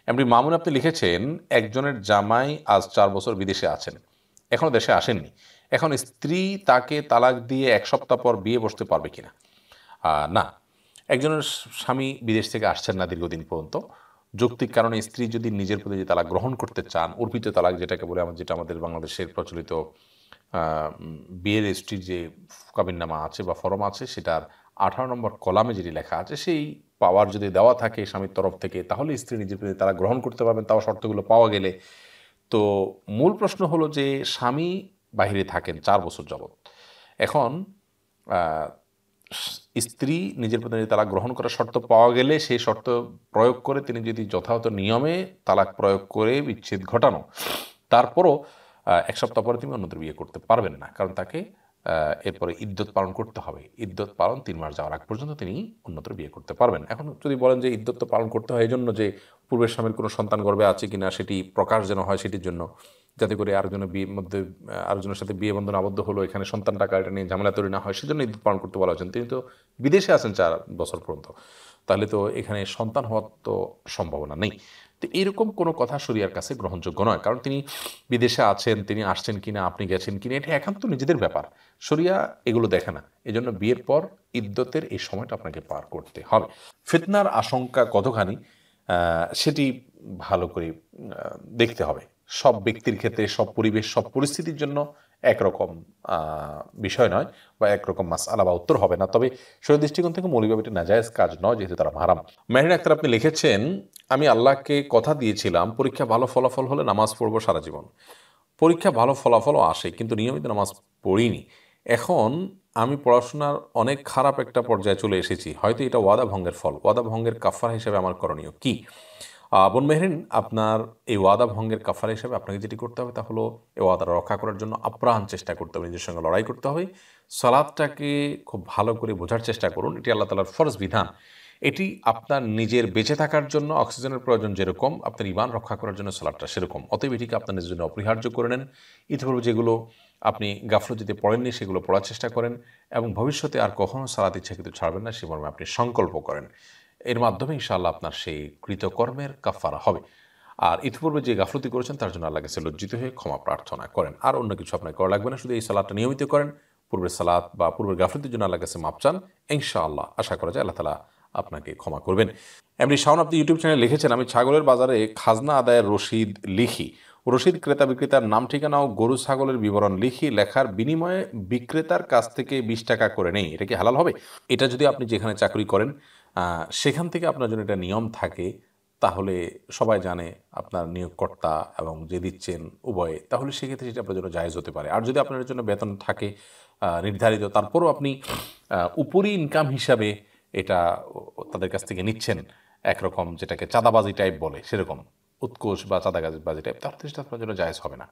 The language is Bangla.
এমডি মামুন আপনি লিখেছেন, একজনের জামাই আজ 4 বছর বিদেশে আছেন, এখনো দেশে আসেননি। এখন স্ত্রী তাকে তালাক দিয়ে 1 সপ্তাহ পর বিয়ে বসতে পারবে কিনা? না, একজনের স্বামী বিদেশ থেকে আসছেন না দীর্ঘদিন পর্যন্ত, যৌক্তিক কারণে স্ত্রী যদি নিজের প্রতি যে তালাক গ্রহণ করতে চান, অর্পিত তালাক যেটাকে বলে, যেটা আমাদের বাংলাদেশের প্রচলিত বিয়ের রেজিস্ট্রির যে কাবিননামা আছে বা ফরম আছে, সেটার 18 নম্বর কলামে যেটি লেখা আছে, সেই পাওয়ার যদি দেওয়া থাকে স্বামীর তরফ থেকে, তাহলে স্ত্রী নিজের প্রতি তারা গ্রহণ করতে পারবেন, তাও শর্তগুলো পাওয়া গেলে। তো মূল প্রশ্ন হলো যে স্বামী বাহিরে থাকেন 4 বছর যাবৎ, এখন স্ত্রী নিজের প্রতি তালাক গ্রহণ করার শর্ত পাওয়া গেলে সেই শর্ত প্রয়োগ করে তিনি যদি যথাযথ নিয়মে তালাক প্রয়োগ করে বিচ্ছেদ ঘটানো, তারপরও 1 সপ্তাহ পরে তিনি অন্যদের বিয়ে করতে পারবেন না, কারণ তাকে এরপরে ইদ্যত পালন করতে হবে। ইদ্যত পালন 3 মাস যাওয়ার আগ পর্যন্ত তিনি অন্যত্র বিয়ে করতে পারবেন। এখন যদি বলেন যে ইদ্যত তো পালন করতে হয় এই জন্য যে পূর্বের স্বামীর কোনো সন্তান গর্ভে আছে কিনা সেটি প্রকাশ যেন হয়, সেটির জন্য, যাতে করে আরেকজনের বিয়ের মধ্যে আরেকজনের সাথে বিয়ে বন্ধন আবদ্ধ হলো, এখানে সন্তান টাকা এটা নিয়ে ঝামেলা তৈরি না হয়, সেজন্য ইদ্যত পালন করতে বলা হয়েছেন। তিনি তো বিদেশে আছেন 4 বছর পর্যন্ত, তাহলে তো এখানে সন্তান হওয়ার তো সম্ভাবনা নেই। তো এইরকম কোনো কথা শরিয়ার কাছে গ্রহণযোগ্য নয়, কারণ তিনি বিদেশে আছেন, তিনি আসছেন কিনা, আপনি গেছেন কিনা, এটা একান্ত নিজেদের ব্যাপার, শরিয়া এগুলো দেখে না। এজন্য বিয়ের পর ইদ্যতের এই সময়টা আপনাকে পার করতে হবে। ফিতনার আশঙ্কা কতখানি সেটি ভালো করে দেখতে হবে। সব ব্যক্তির ক্ষেত্রে, সব পরিবেশ, সব পরিস্থিতির জন্য একরকম বিষয় নয়, বা একরকম মাসআলা বা উত্তর হবে না। তবে শরীর দৃষ্টিকোণ থেকে মৌলিকভাবে এটা নাজায়েজ কাজ নয়, যেহেতু তারা মাহারাম। মেহরিন আক্তার আপনি লিখেছেন, আমি আল্লাহকে কথা দিয়েছিলাম পরীক্ষা ভালো ফলাফল হলে নামাজ পড়বো সারা জীবন। পরীক্ষা ভালো ফলাফলও আসে, কিন্তু নিয়মিত নামাজ পড়িনি। এখন আমি পড়াশোনার অনেক খারাপ একটা পর্যায়ে চলে এসেছি, হয়তো এটা ওয়াদা ভঙ্গের ফল। ওয়াদা ভঙ্গের কাফারা হিসেবে আমার করণীয় কি? বোন মেহরিন, আপনার এই ওয়াদা ভঙ্গের কাফারা হিসেবে আপনাকে যেটি করতে হবে তা হলো এই ওয়াদাটা রক্ষা করার জন্য আপ্রাণ চেষ্টা করতে হবে, নিজের সঙ্গে লড়াই করতে হবে। সালাদটাকে খুব ভালো করে বোঝার চেষ্টা করুন, এটি আল্লাহ তাআলার ফরজ বিধান। এটি আপনার নিজের বেঁচে থাকার জন্য অক্সিজেনের প্রয়োজন যেরকম, আপনার ঈমান রক্ষা করার জন্য সালাদটা সেরকম। অতএব এটিকে আপনার নিজের জন্য অপরিহার্য করে নেন। ইতিপূর্বে যেগুলো আপনি গাফলতিতে পড়েননি সেগুলো পড়ার চেষ্টা করেন, এবং ভবিষ্যতে আর কখনো সালাত ইচ্ছাকৃত ছাড়বেন না সে মর্মে আপনি সংকল্প করেন। এর মাধ্যমে ইনশাআল্লাহ আপনার সেই কৃতকর্মের কাফারা হবে। আর ইতিপূর্বে যে গাফলতি করেছেন তার জন্য আল্লাহ কাছে লজ্জিত হয়ে ক্ষমা প্রার্থনা করেন। আর অন্য কিছু আপনার করা লাগবে না, শুধু এই সালাতটা নিয়মিত করেন, পূর্বের সালাত বা পূর্বের গাফলতির জন্য আল্লাহ কাছে মাপ চান, ইনশাআল্লাহ আশা করা যায় আল্লাহ তাআলা আপনাকে ক্ষমা করবেন। এমনি শাওন আপনি ইউটিউব চ্যানেলে লিখেছেন, আমি ছাগলের বাজারে খাজনা আদায়ের রসিদ লিখি, রসিদ ক্রেতা বিক্রেতার নাম ঠিকানা ও গরু ছাগলের বিবরণ লিখি, লেখার বিনিময়ে বিক্রেতার কাছ থেকে 20 টাকা করে নেই, এটা কি হালাল হবে? এটা যদি আপনি যেখানে চাকরি করেন সেখান থেকে আপনার জন্য এটা নিয়ম থাকে, তাহলে সবাই জানে আপনার নিয়োগকর্তা এবং যে দিচ্ছেন উভয়ে, তাহলে সেক্ষেত্রে সেটা আপনার জন্য জায়েজ হতে পারে। আর যদি আপনার জন্য বেতন থাকে নির্ধারিত, তারপরও আপনি উপরি ইনকাম হিসাবে এটা তাদের কাছ থেকে নিচ্ছেন, একরকম যেটাকে চাঁদাবাজি টাইপ বলে, সেরকম উৎকোষ বা চাঁদাবাজি টাইপ, তাহলে সেটা আপনার জন্য জায়েজ হবে না।